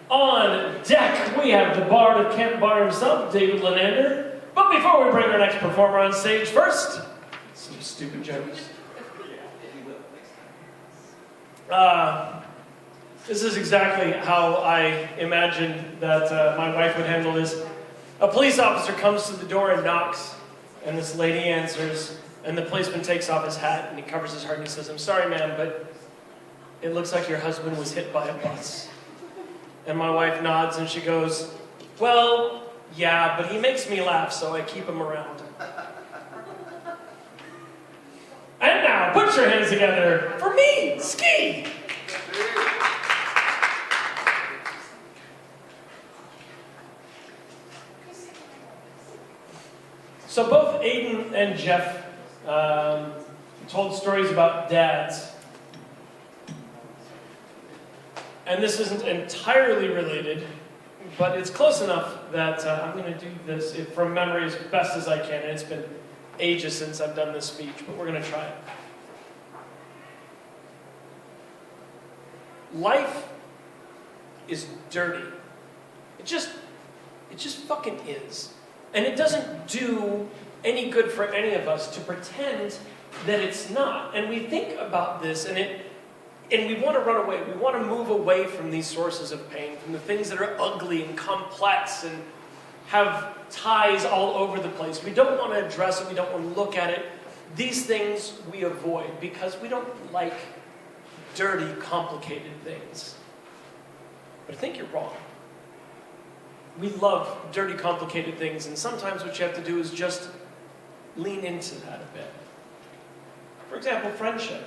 On deck, we have the Bard of Kent Bar himself, David Lenander. But before we bring our next performer on stage, first, some stupid jokes. This is exactly how I imagined that my wife would handle this. A police officer comes to the door and knocks, and this lady answers, and the policeman takes off his hat and he covers his heart and he says, "I'm sorry, ma'am, but it looks like your husband was hit by a bus." And my wife nods and she goes, "Well, yeah, but he makes me laugh, so I keep him around." And now, put your hands together for me, Ski! So both Aiden and Jeff told stories about dads. And this isn't entirely related, but it's close enough that I'm going to do this from memory as best as I can. And it's been ages since I've done this speech, but we're going to try it. Life is dirty. It just fucking is. And it doesn't do any good for any of us to pretend that it's not. And we think about this and we want to run away. We want to move away from these sources of pain, from the things that are ugly and complex and have ties all over the place. We don't want to address it. We don't want to look at it. These things we avoid because we don't like dirty, complicated things. But I think you're wrong. We love dirty, complicated things, and sometimes what you have to do is just lean into that a bit. For example, friendship.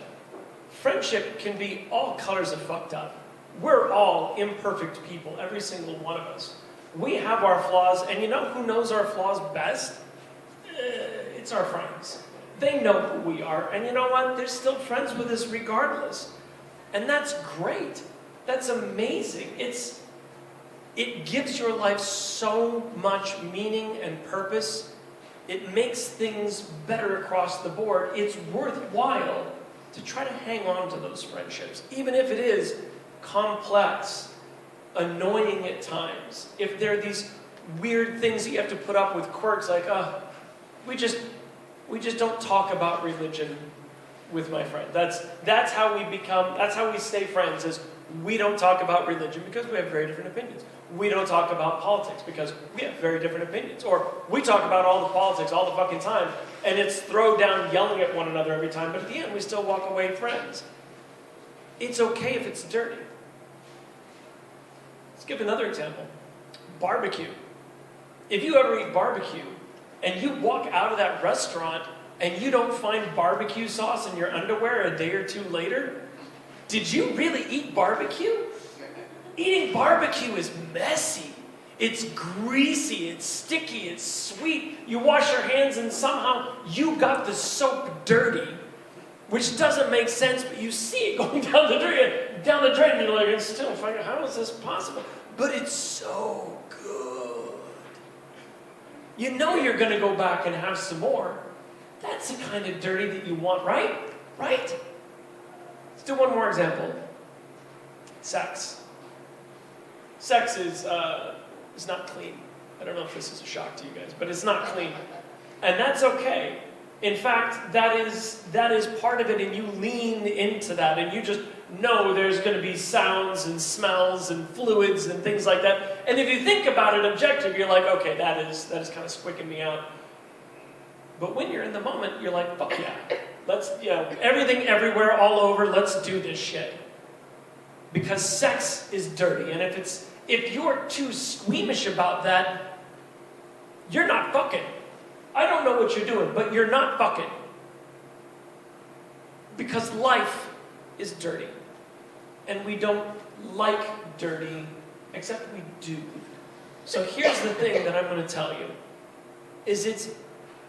Friendship can be all colors of fucked up. We're all imperfect people, every single one of us. We have our flaws, and you know who knows our flaws best? It's our friends. They know who we are, and you know what? They're still friends with us regardless. And that's great. That's amazing. It gives your life so much meaning and purpose. It makes things better across the board. It's worthwhile to try to hang on to those friendships, even if it is complex, annoying at times. If there are these weird things that you have to put up with, quirks like, we just don't talk about religion with my friend. That's how we stay friends, is we don't talk about religion because we have very different opinions. We don't talk about politics because we have very different opinions. Or we talk about all the politics all the fucking time, and it's throw down yelling at one another every time, but at the end we still walk away friends. It's okay if it's dirty. Let's give another example. Barbecue. If you ever eat barbecue, and you walk out of that restaurant, and you don't find barbecue sauce in your underwear a day or two later, did you really eat barbecue? Eating barbecue is messy. It's greasy, it's sticky, it's sweet. You wash your hands and somehow you got the soap dirty, which doesn't make sense, but you see it going down the drain, and you're like, it's still fucking, how is this possible? But it's so good. You know you're going to go back and have some more. That's the kind of dirty that you want, right? Right? Let's do one more example. Sex. Sex is not clean. I don't know if this is a shock to you guys, but it's not clean. And that's okay. In fact, that is part of it, and you lean into that, and you just know there's going to be sounds and smells and fluids and things like that. And if you think about it objectively, you're like, okay, that is kind of squicking me out. But when you're in the moment, you're like, fuck yeah. Let's, everything, everywhere, all over, let's do this shit. Because sex is dirty, and if you're too squeamish about that, you're not fucking. I don't know what you're doing, but you're not fucking. Because life is dirty. And we don't like dirty, except we do. So here's the thing that I'm going to tell you, is it's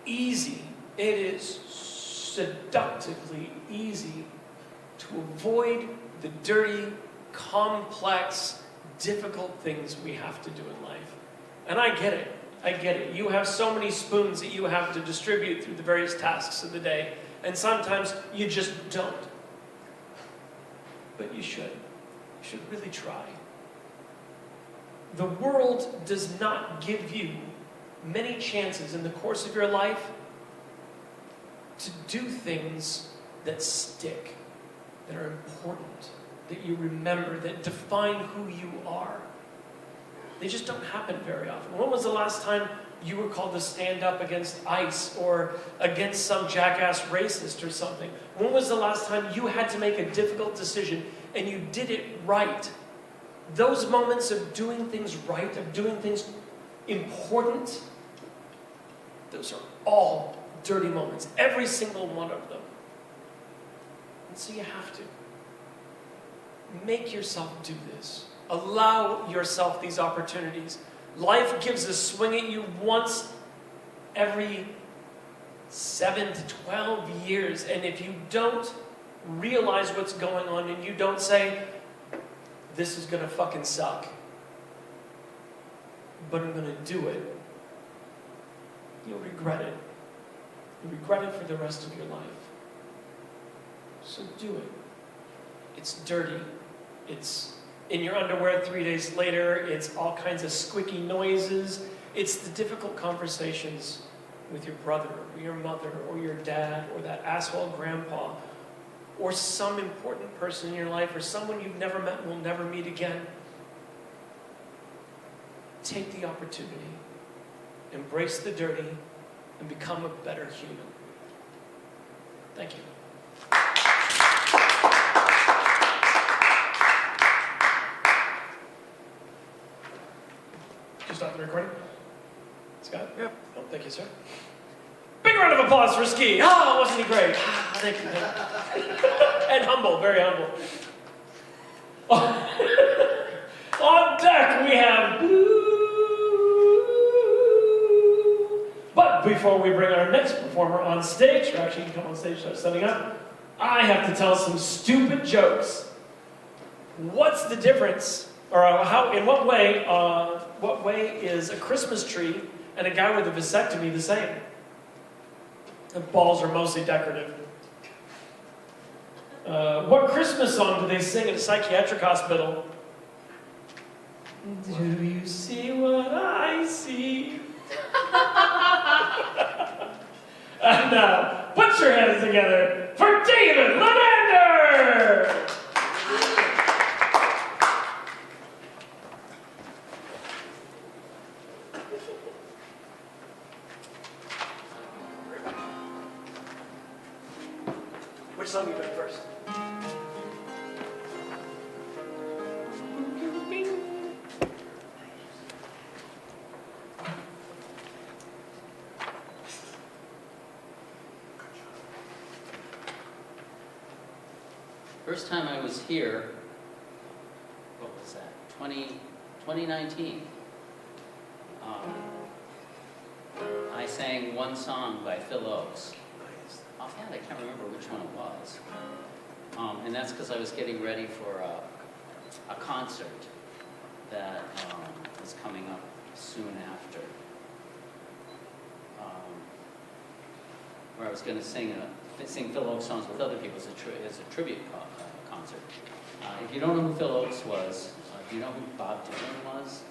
easy. It is seductively easy to avoid the dirty, complex, difficult things we have to do in life. And I get it. I get it. You have so many spoons that you have to distribute through the various tasks of the day, and sometimes you just don't. But you should. You should really try. The world does not give you many chances in the course of your life to do things that stick, that are important, that you remember, that define who you are. They just don't happen very often. When was the last time you were called to stand up against ICE or against some jackass racist or something? When was the last time you had to make a difficult decision and you did it right? Those moments of doing things right, of doing things important, those are all dirty moments. Every single one of them. And so you have to. Make yourself do this. Allow yourself these opportunities. Life gives a swing at you once every 7 to 12 years. And if you don't realize what's going on and you don't say, this is going to fucking suck, but I'm going to do it, you'll regret it. You'll regret it for the rest of your life. So do it. It's dirty. It's in your underwear 3 days later. It's all kinds of squeaky noises. It's the difficult conversations with your brother or your mother or your dad or that asshole grandpa or some important person in your life or someone you've never met and will never meet again. Take the opportunity. Embrace the dirty and become a better human. Thank you. Did you stop the recording? Scott? Yep. Oh, thank you, sir. Big round of applause for Ski. Oh, wasn't he great? Thank you. And humble, very humble. On deck we have Blue. But before we bring our next performer on stage, or actually you can come on stage, start setting up, I have to tell some stupid jokes. What's the difference, or how? In what way is a Christmas tree and a guy with a vasectomy the same? The balls are mostly decorative. What Christmas song do they sing at a psychiatric hospital? Do you see what I see? And now, put your hands together for David Lenander! Which song are you doing first? First time I was here, what was that, 2019. I sang one song by Phil Oakes. Offhand, I can't remember which one it was. And that's because I was getting ready for a concert that was coming up soon after. Where I was going to sing Phil Oakes songs with other people as a tribute concert. If you don't know who Phil Oakes was, do you know who Bob Dylan was?